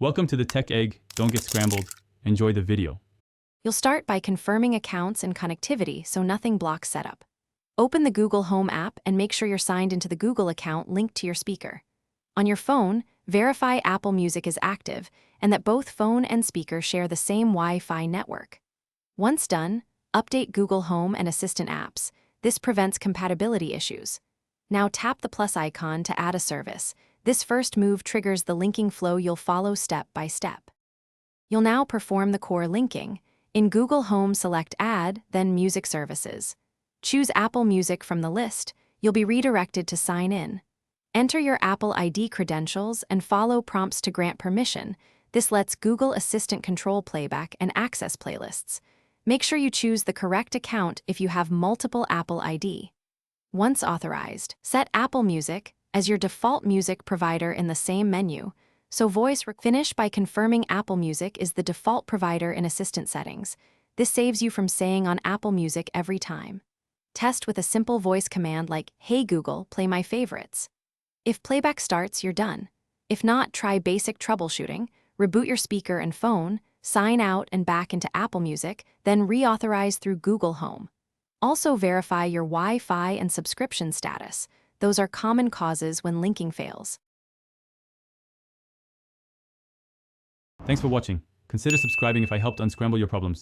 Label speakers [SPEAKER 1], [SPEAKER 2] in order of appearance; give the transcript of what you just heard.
[SPEAKER 1] Welcome to the Tech Egg. Don't get scrambled. Enjoy the video.
[SPEAKER 2] You'll start by confirming accounts and connectivity so nothing blocks setup. Open the Google Home app and make sure you're signed into the Google account linked to your speaker. On your phone, verify Apple Music is active and that both phone and speaker share the same Wi-Fi network. Once done, update Google Home and Assistant apps. This prevents compatibility issues. Now tap the plus icon to add a service. This first move triggers the linking flow you'll follow step by step. You'll now perform the core linking. In Google Home, select Add, then Music Services. Choose Apple Music from the list. You'll be redirected to sign in. Enter your Apple ID credentials and follow prompts to grant permission. This lets Google Assistant control playback and access playlists. Make sure you choose the correct account if you have multiple Apple ID. Once authorized, set Apple Music as your default music provider in the same menu, so finish by confirming Apple Music is the default provider in Assistant settings. This saves you from saying on Apple Music every time. Test with a simple voice command like, "Hey Google, play my favorites." If playback starts, you're done. If not, try basic troubleshooting, reboot your speaker and phone, sign out and back into Apple Music, then reauthorize through Google Home. Also verify your Wi-Fi and subscription status. Those are common causes when linking fails.
[SPEAKER 1] Thanks for watching. Consider subscribing if I helped unscramble your problems.